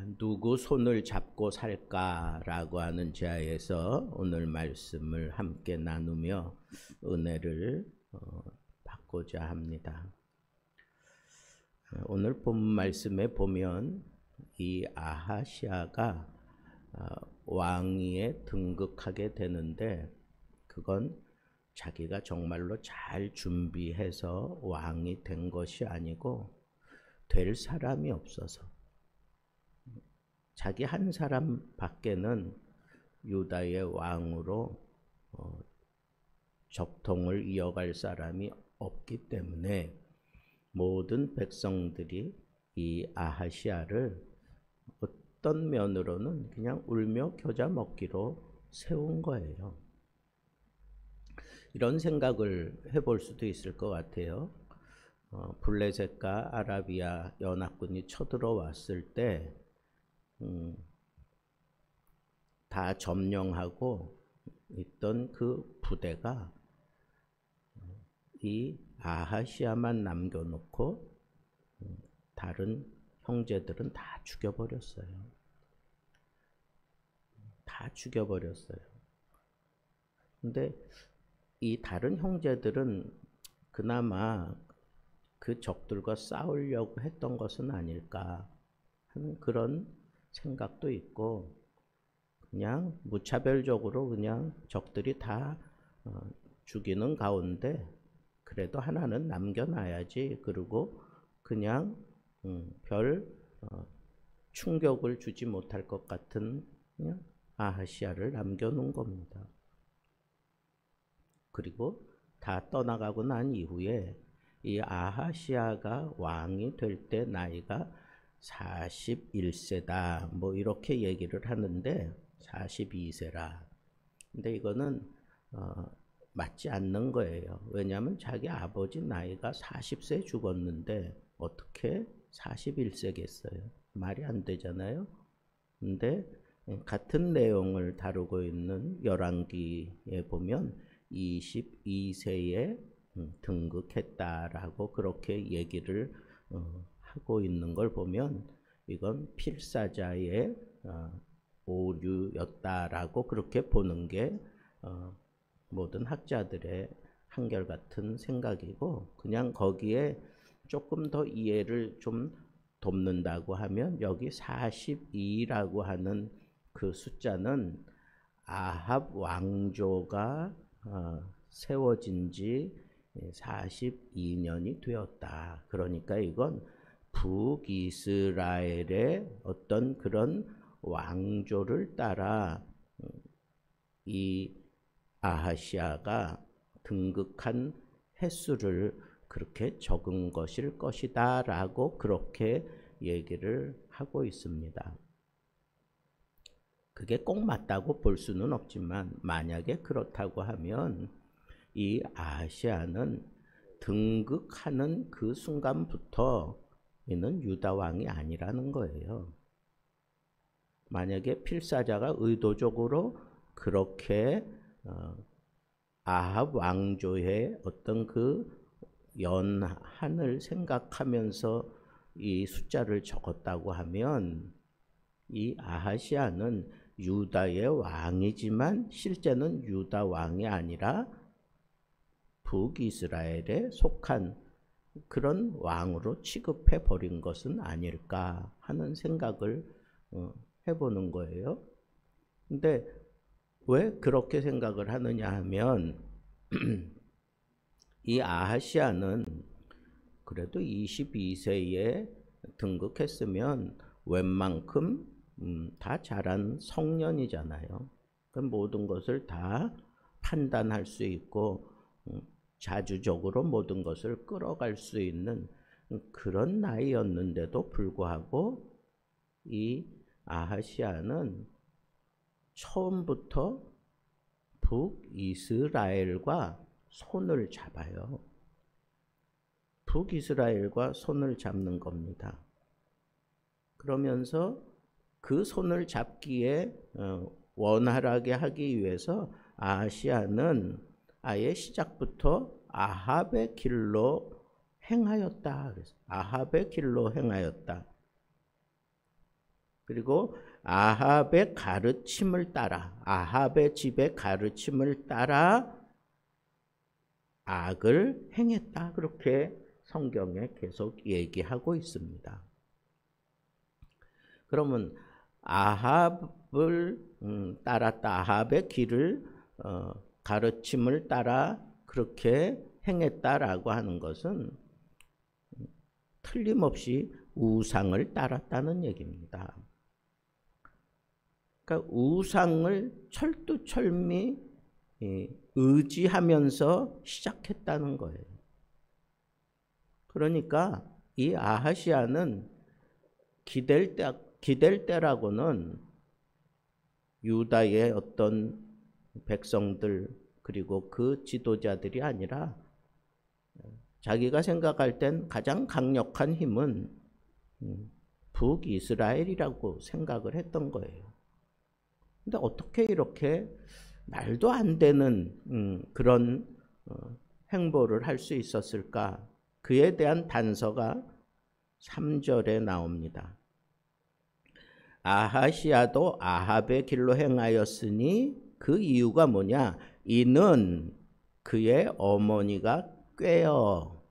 누구 손을 잡고 살까라고 하는 제하에서 오늘 말씀을 함께 나누며 은혜를 받고자 합니다. 오늘 본 말씀에 보면 이 아하시아가 왕위에 등극하게 되는데 그건 자기가 정말로 잘 준비해서 왕이 된 것이 아니고 될 사람이 없어서 자기 한 사람 밖에는 유다의 왕으로 적통을 이어갈 사람이 없기 때문에 모든 백성들이 이 아하시아를 어떤 면으로는 그냥 울며 겨자 먹기로 세운 거예요. 이런 생각을 해볼 수도 있을 것 같아요. 블레셋과 아라비아 연합군이 쳐들어왔을 때 다 점령하고 있던 그 부대가 이 아하시아만 남겨놓고 다른 형제들은 다 죽여버렸어요. 다 죽여버렸어요. 근데 이 다른 형제들은 그나마 그 적들과 싸우려고 했던 것은 아닐까 하는 그런 생각도 있고, 그냥 무차별적으로 그냥 적들이 다 죽이는 가운데 그래도 하나는 남겨놔야지, 그리고 그냥 별 충격을 주지 못할 것 같은 그냥 아하시아를 남겨놓은 겁니다. 그리고 다 떠나가고 난 이후에 이 아하시아가 왕이 될 때 나이가 41세다 뭐 이렇게 얘기를 하는데 42세라. 근데 이거는 맞지 않는 거예요. 왜냐하면 자기 아버지 나이가 40세 죽었는데 어떻게 41세겠어요? 말이 안 되잖아요. 근데 같은 내용을 다루고 있는 열왕기에 보면 22세에 등극했다라고 그렇게 얘기를 하고 있는 걸 보면 이건 필사자의 오류였다라고 그렇게 보는 게 모든 학자들의 한결같은 생각이고, 그냥 거기에 조금 더 이해를 좀 돕는다고 하면 여기 42라고 하는 그 숫자는 아합 왕조가 세워진 지 42년이 되었다. 그러니까 이건 북이스라엘의 어떤 그런 왕조를 따라 이 아하시아가 등극한 횟수를 그렇게 적은 것일 것이다 라고 그렇게 얘기를 하고 있습니다. 그게 꼭 맞다고 볼 수는 없지만 만약에 그렇다고 하면 이 아하시아는 등극하는 그 순간부터 이는 유다 왕이 아니라는 거예요. 만약에 필사자가 의도적으로 그렇게 아합 왕조의 어떤 그 연한을 생각하면서 이 숫자를 적었다고 하면 이 아하시아는 유다의 왕이지만 실제는 유다 왕이 아니라 북이스라엘에 속한 그런 왕으로 취급해 버린 것은 아닐까 하는 생각을 해보는 거예요. 근데 왜 그렇게 생각을 하느냐 하면 이 아하시아는 그래도 22세에 등극했으면 웬만큼 다 자란 성년이잖아요. 그럼 모든 것을 다 판단할 수 있고 자주적으로 모든 것을 끌어갈 수 있는 그런 나이였는데도 불구하고 이 아하시아는 처음부터 북이스라엘과 손을 잡아요. 북이스라엘과 손을 잡는 겁니다. 그러면서 그 손을 잡기에 원활하게 하기 위해서 아하시아는 아예 시작부터 아합의 길로 행하였다. 아합의 길로 행하였다. 그리고 아합의 가르침을 따라, 아합의 집의 가르침을 따라 악을 행했다. 그렇게 성경에 계속 얘기하고 있습니다. 그러면 아합을 따랐다. 아합의 길을 가르침을 따라 그렇게 행했다라고 하는 것은 틀림없이 우상을 따랐다는 얘기입니다. 그러니까 우상을 철두철미 의지하면서 시작했다는 거예요. 그러니까 이 아하시아는 기댈 때라고는 유다의 어떤 백성들 그리고 그 지도자들이 아니라 자기가 생각할 땐 가장 강력한 힘은 북이스라엘이라고 생각을 했던 거예요. 근데 어떻게 이렇게 말도 안 되는 그런 행보를 할 수 있었을까? 그에 대한 단서가 3절에 나옵니다. 아하시아도 아합의 길로 행하였으니 그 이유가 뭐냐? 이는 그의 어머니가 꾀어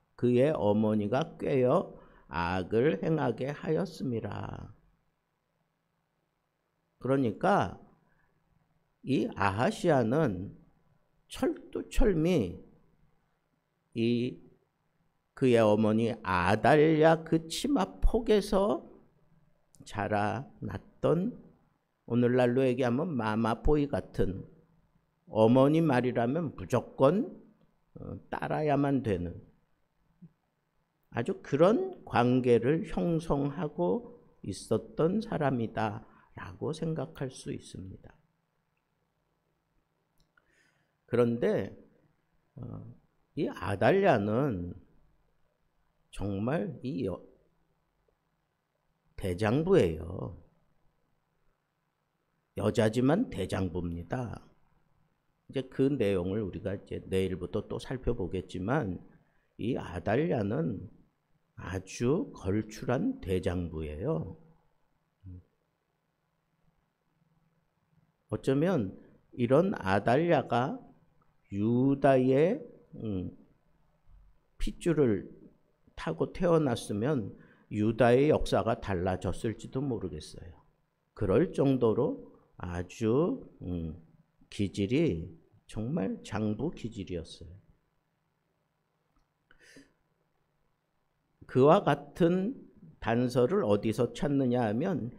악을 행하게 하였음이라. 그러니까 이 아하시아는 철두철미 그의 어머니 아달랴 그 치마 폭에서 자라났던, 오늘날로 얘기하면 마마보이 같은, 어머니 말이라면 무조건 따라야만 되는 아주 그런 관계를 형성하고 있었던 사람이다 라고 생각할 수 있습니다. 그런데 이 아달랴는 정말 이 대장부예요. 여자지만 대장부입니다. 이제 그 내용을 우리가 이제 내일부터 또 살펴보겠지만 이 아달랴는 아주 걸출한 대장부예요. 어쩌면 이런 아달랴가 유다의 핏줄을 타고 태어났으면 유다의 역사가 달라졌을지도 모르겠어요. 그럴 정도로 아주 기질이 정말 장부 기질이었어요. 그와 같은 단서를 어디서 찾느냐 하면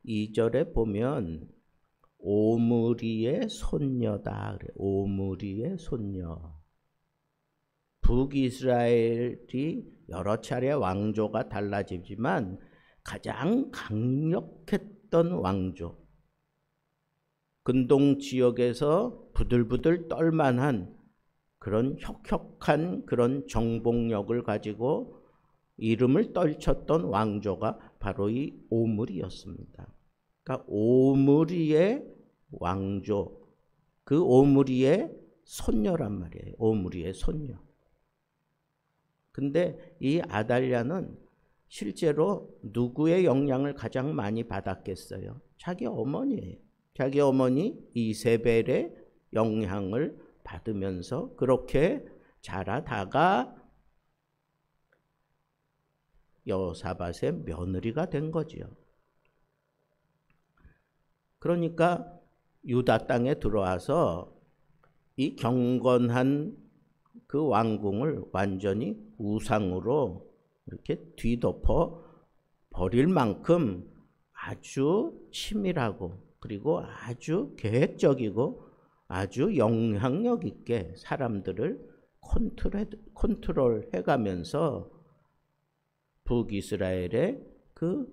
2절에 보면 오므리의 손녀다. 그래. 오므리의 손녀. 북이스라엘이 여러 차례 왕조가 달라지지만 가장 강력했던 왕조, 근동 지역에서 부들부들 떨만한 그런 혁혁한 그런 정복력을 가지고 이름을 떨쳤던 왕조가 바로 이 오므리였습니다. 그러니까 오므리의 왕조, 그 오므리의 손녀란 말이에요. 오므리의 손녀. 근데 이 아달랴는 실제로 누구의 영향을 가장 많이 받았겠어요? 자기 어머니예요. 자기 어머니 이세벨의 영향을 받으면서 그렇게 자라다가 여호사밧의 며느리가 된 거지요. 그러니까 유다 땅에 들어와서 이 경건한 그 왕궁을 완전히 우상으로 이렇게 뒤덮어 버릴 만큼 아주 치밀하고 그리고 아주 계획적이고 아주 영향력 있게 사람들을 컨트롤해 가면서 북이스라엘의 그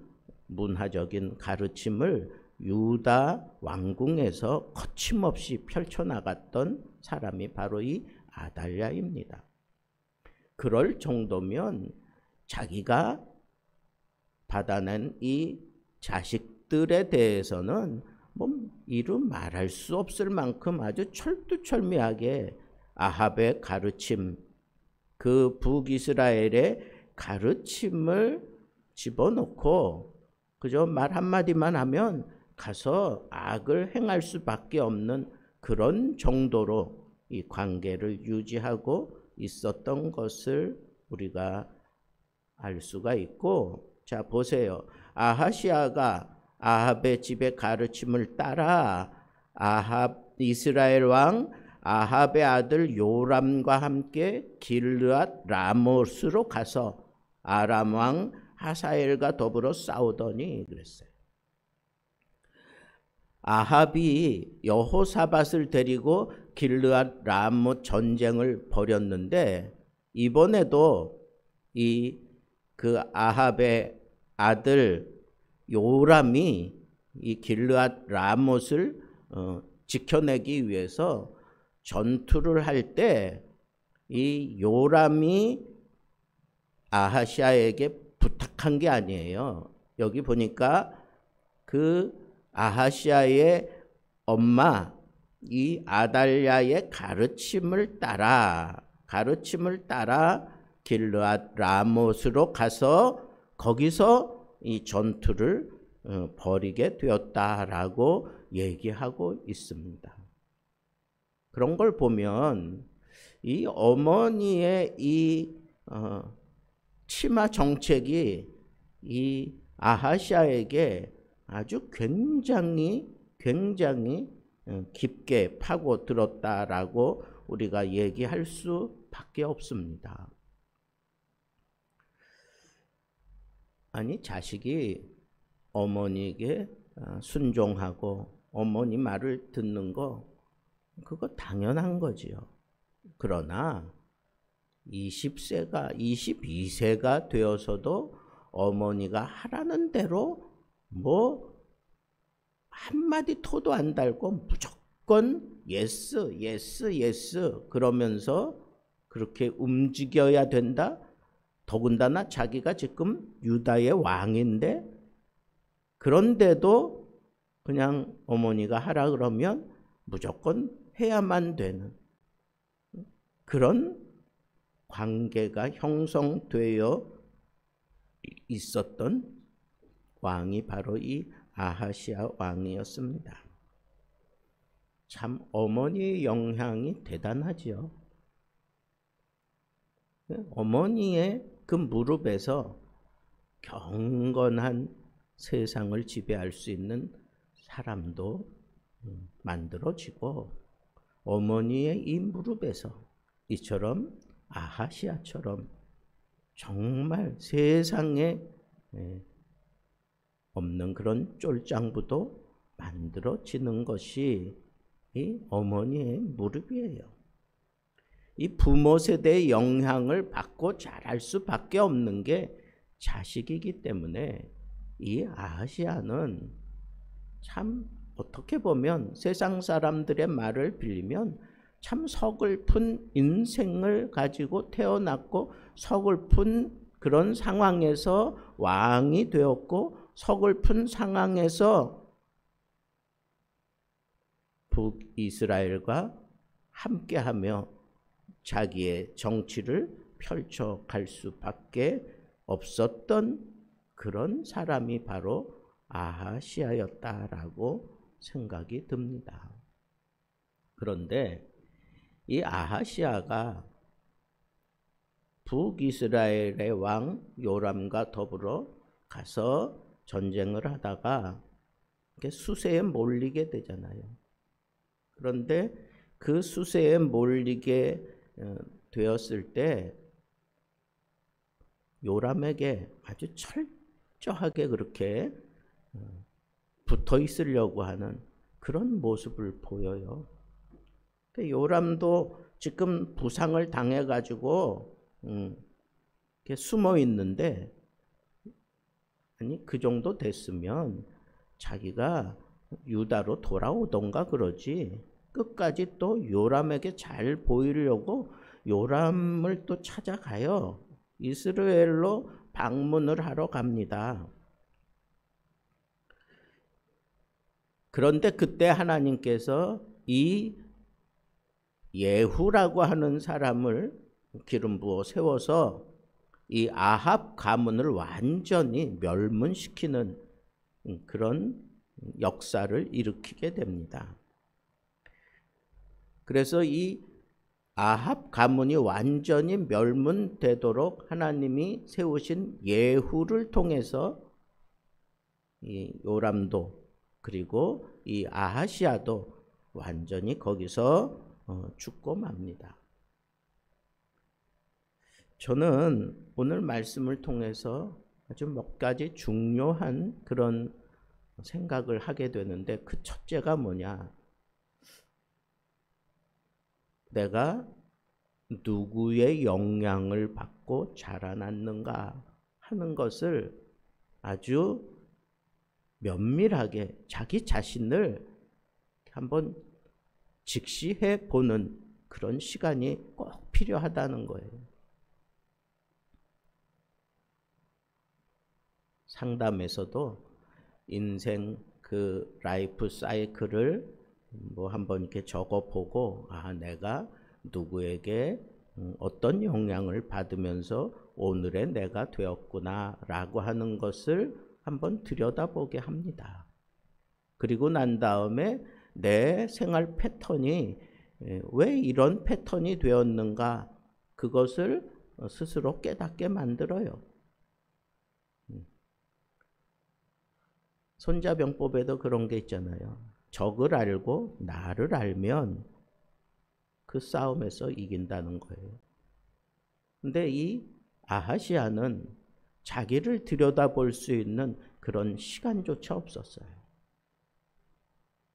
문화적인 가르침을 유다 왕궁에서 거침없이 펼쳐나갔던 사람이 바로 이 아달랴입니다. 그럴 정도면 자기가 받아낸 이 자식들에 대해서는 뭐 이루 말할 수 없을 만큼 아주 철두철미하게 아합의 가르침, 그 북이스라엘의 가르침을 집어넣고 그저 말 한마디만 하면 가서 악을 행할 수밖에 없는 그런 정도로 이 관계를 유지하고 있었던 것을 우리가 알 수가 있고, 자 보세요. 아하시아가 아합의 집의 가르침을 따라 이스라엘 왕 아합의 아들 요람과 함께 길르앗 라못으로 가서 아람 왕 하사엘과 더불어 싸우더니 그랬어요. 아합이 여호사밧을 데리고 길르앗 라못 전쟁을 벌였는데, 이번에도 그 아합의 아들 요람이 이 길르앗 라못을 지켜내기 위해서 전투를 할 때 이 요람이 아하시아에게 부탁한 게 아니에요. 여기 보니까 그 아하시아의 엄마 이 아달랴의 가르침을 따라 길르앗 라못으로 가서 거기서 이 전투를 벌이게 되었다라고 얘기하고 있습니다. 그런 걸 보면 이 어머니의 이 치마 정책이 이 아하시아에게 아주 굉장히 깊게 파고들었다라고 우리가 얘기할 수밖에 없습니다. 아니, 자식이 어머니에게 순종하고 어머니 말을 듣는 거, 그거 당연한 거지요. 그러나 20세가 22세가 되어서도 어머니가 하라는 대로 뭐 한마디 토도 안 달고 무조건 예스 그러면서 그렇게 움직여야 된다? 더군다나 자기가 지금 유다의 왕인데, 그런데도 그냥 어머니가 하라 그러면 무조건 해야만 되는 그런 관계가 형성되어 있었던 왕이 바로 이 아하시아 왕이었습니다. 참 어머니의 영향이 대단하지요. 어머니의 그 무릎에서 경건한 세상을 지배할 수 있는 사람도 만들어지고, 어머니의 이 무릎에서 이처럼 아하시아처럼 정말 세상에 없는 그런 쫄장부도 만들어지는 것이 이 어머니의 무릎이에요. 이 부모 세대의 영향을 받고 자랄 수밖에 없는 게 자식이기 때문에 이 아하시아는 참 어떻게 보면 세상 사람들의 말을 빌리면 참 서글픈 인생을 가지고 태어났고, 서글픈 그런 상황에서 왕이 되었고, 서글픈 상황에서 북이스라엘과 함께하며 자기의 정치를 펼쳐갈 수밖에 없었던 그런 사람이 바로 아하시아였다라고 생각이 듭니다. 그런데 이 아하시아가 북이스라엘의 왕 요람과 더불어 가서 전쟁을 하다가 수세에 몰리게 되잖아요. 그런데 그 수세에 몰리게 되었을 때 요람에게 아주 철저하게 그렇게 붙어 있으려고 하는 그런 모습을 보여요. 요람도 지금 부상을 당해가지고 숨어 있는데, 아니 그 정도 됐으면 자기가 유다로 돌아오던가 그러지, 끝까지 또 요람에게 잘 보이려고 요람을 또 찾아가요. 이스라엘로 방문을 하러 갑니다. 그런데 그때 하나님께서 이 예후라고 하는 사람을 기름 부어 세워서 이 아합 가문을 완전히 멸문시키는 그런 역사를 일으키게 됩니다. 그래서 이 아합 가문이 완전히 멸문되도록 하나님이 세우신 예후를 통해서 이 요람도 그리고 이 아하시아도 완전히 거기서 죽고 맙니다. 저는 오늘 말씀을 통해서 아주 몇 가지 중요한 그런 생각을 하게 되는데, 그 첫째가 뭐냐? 내가 누구의 영향을 받고 자라났는가 하는 것을 아주 면밀하게 자기 자신을 한번 직시해 보는 그런 시간이 꼭 필요하다는 거예요. 상담에서도 인생 그 라이프 사이클을 뭐 한번 이렇게 적어보고, 내가 누구에게 어떤 영향을 받으면서 오늘의 내가 되었구나 라고 하는 것을 한번 들여다보게 합니다. 그리고 난 다음에 내 생활 패턴이 왜 이런 패턴이 되었는가, 그것을 스스로 깨닫게 만들어요. 손자병법에도 그런 게 있잖아요. 적을 알고 나를 알면 그 싸움에서 이긴다는 거예요. 근데 이 아하시아는 자기를 들여다볼 수 있는 그런 시간조차 없었어요.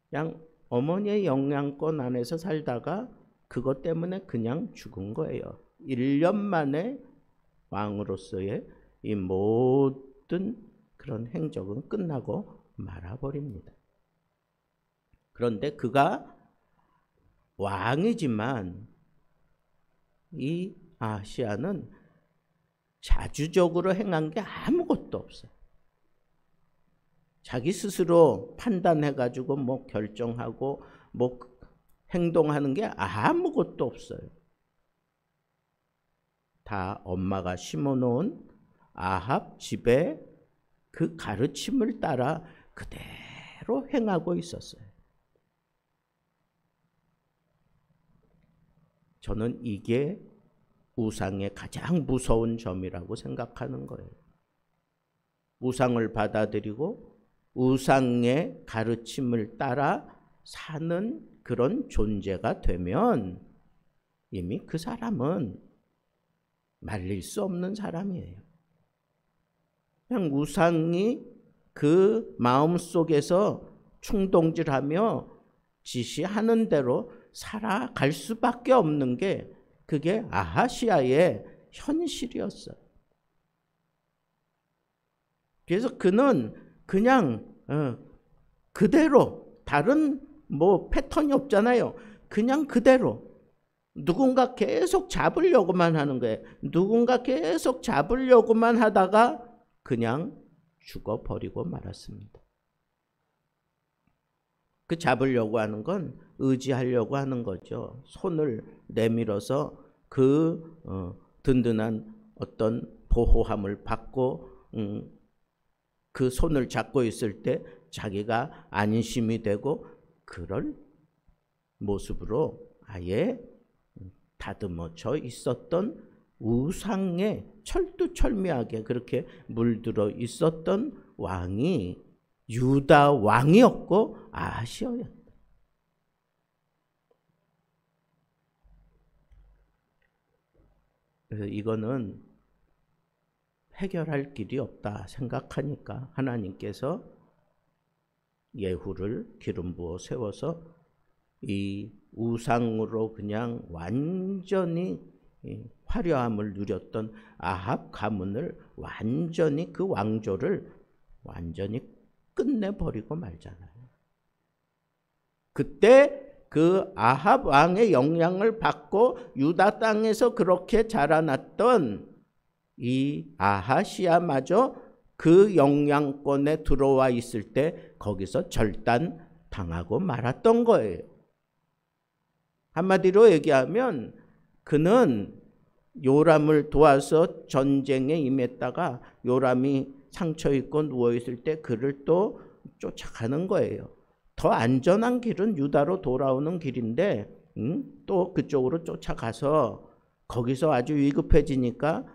그냥 어머니의 영향권 안에서 살다가 그것 때문에 그냥 죽은 거예요. 1년 만에 왕으로서의 이 모든 그런 행적은 끝나고 말아버립니다. 그런데 그가 왕이지만 이 아하시아는 자주적으로 행한 게 아무것도 없어요. 자기 스스로 판단해가지고 뭐 결정하고 뭐 행동하는 게 아무것도 없어요. 다 엄마가 심어놓은 아합 집에 그 가르침을 따라 그대로 행하고 있었어요. 저는 이게 우상의 가장 무서운 점이라고 생각하는 거예요. 우상을 받아들이고 우상의 가르침을 따라 사는 그런 존재가 되면 이미 그 사람은 말릴 수 없는 사람이에요. 그냥 우상이 그 마음속에서 충동질하며 지시하는 대로 살아갈 수밖에 없는 게 그게 아하시아의 현실이었어요. 그래서 그는 그냥 그대로, 다른 뭐 패턴이 없잖아요. 그냥 그대로 누군가 계속 잡으려고만 하는 거예요. 누군가 계속 잡으려고만 하다가 그냥 죽어버리고 말았습니다. 그 잡으려고 하는 건 의지하려고 하는 거죠. 손을 내밀어서 그 든든한 어떤 보호함을 받고 그 손을 잡고 있을 때 자기가 안심이 되고, 그럴 모습으로 아예 다듬어져 있었던 우상에 철두철미하게 그렇게 물들어 있었던 왕이 유다 왕이었고 아하시아였다. 그래서 이거는 해결할 길이 없다 생각하니까 하나님께서 예후를 기름 부어 세워서 이 우상으로 그냥 완전히 화려함을 누렸던 아합 가문을 완전히, 그 왕조를 완전히 끝내버리고 말잖아요. 그때 그 아합 왕의 영향을 받고 유다 땅에서 그렇게 자라났던 이 아하시아마저 그 영향권에 들어와 있을 때 거기서 절단당하고 말았던 거예요. 한마디로 얘기하면 그는 요람을 도와서 전쟁에 임했다가 요람이 상처 입고 누워 있을 때 그를 또 쫓아가는 거예요. 더 안전한 길은 유다로 돌아오는 길인데 또 그쪽으로 쫓아가서 거기서 아주 위급해지니까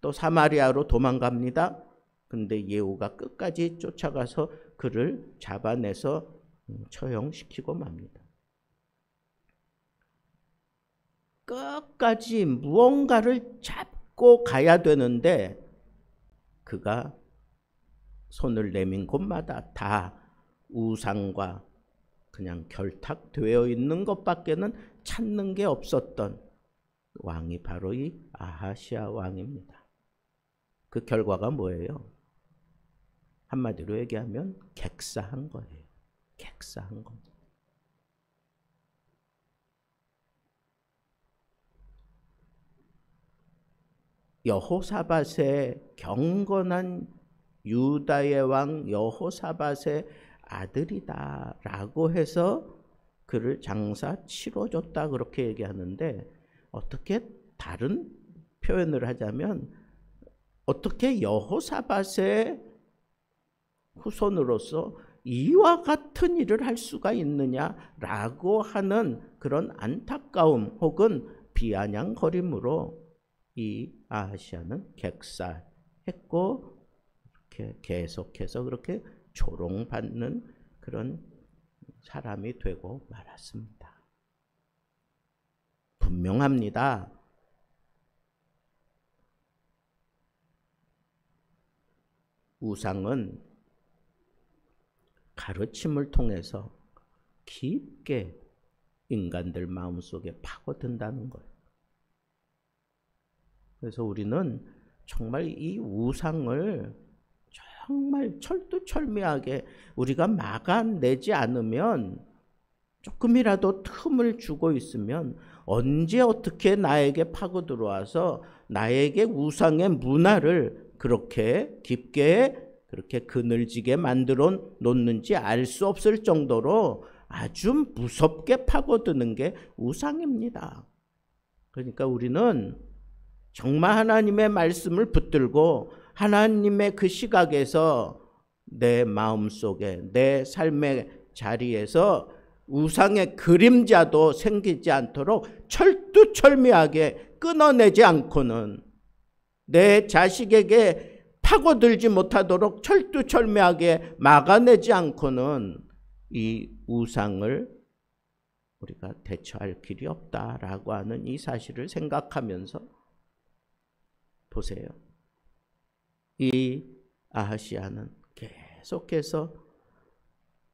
또 사마리아로 도망갑니다. 근데 예후가 끝까지 쫓아가서 그를 잡아내서 처형시키고 맙니다. 끝까지 무언가를 잡고 가야 되는데 그가 손을 내민 곳마다 다 우상과 그냥 결탁되어 있는 것밖에는 찾는 게 없었던 왕이 바로 이 아하시아 왕입니다. 그 결과가 뭐예요? 한마디로 얘기하면 객사한 거예요. 객사한 겁니다. 여호사밧의 경건한 유다의 왕 여호사밧의 아들이다라고 해서 그를 장사 치러줬다 그렇게 얘기하는데 어떻게 다른 표현을 하자면 어떻게 여호사밧의 후손으로서 이와 같은 일을 할 수가 있느냐라고 하는 그런 안타까움 혹은 비아냥거림으로 이 아하시아는 객사했고 이렇게 계속해서 그렇게 조롱받는 그런 사람이 되고 말았습니다. 분명합니다. 우상은 가르침을 통해서 깊게 인간들 마음속에 파고든다는 거예요. 그래서 우리는 정말 이 우상을 정말 철두철미하게 우리가 막아내지 않으면 조금이라도 틈을 주고 있으면 언제 어떻게 나에게 파고 들어와서 나에게 우상의 문화를 그렇게 깊게 그렇게 그늘지게 만들어 놓는지 알 수 없을 정도로 아주 무섭게 파고드는 게 우상입니다. 그러니까 우리는 정말 하나님의 말씀을 붙들고 하나님의 그 시각에서 내 마음속에 내 삶의 자리에서 우상의 그림자도 생기지 않도록 철두철미하게 끊어내지 않고는 내 자식에게 파고들지 못하도록 철두철미하게 막아내지 않고는 이 우상을 우리가 대처할 길이 없다라고 하는 이 사실을 생각하면서 보세요. 이 아하시아는 계속해서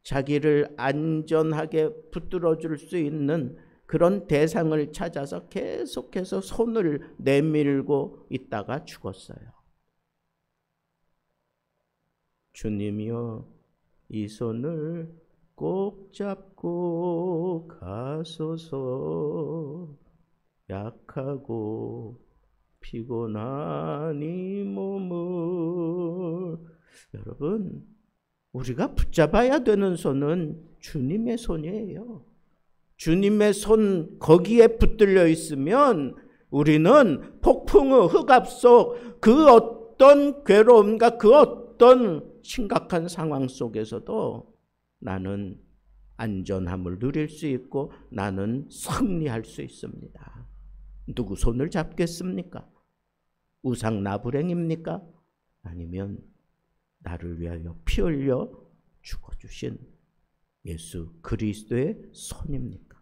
자기를 안전하게 붙들어 줄 수 있는 그런 대상을 찾아서 계속해서 손을 내밀고 있다가 죽었어요. 주님이여 이 손을 꼭 잡고 가소서. 약하고 피곤한 이 몸을. 여러분, 우리가 붙잡아야 되는 손은 주님의 손이에요. 주님의 손 거기에 붙들려 있으면 우리는 폭풍의 흑압 속 그 어떤 괴로움과 그 어떤 심각한 상황 속에서도 나는 안전함을 누릴 수 있고 나는 승리할 수 있습니다. 누구 손을 잡겠습니까? 우상 나부랭입니까? 아니면 나를 위하여 피 흘려 죽어주신 예수 그리스도의 손입니까?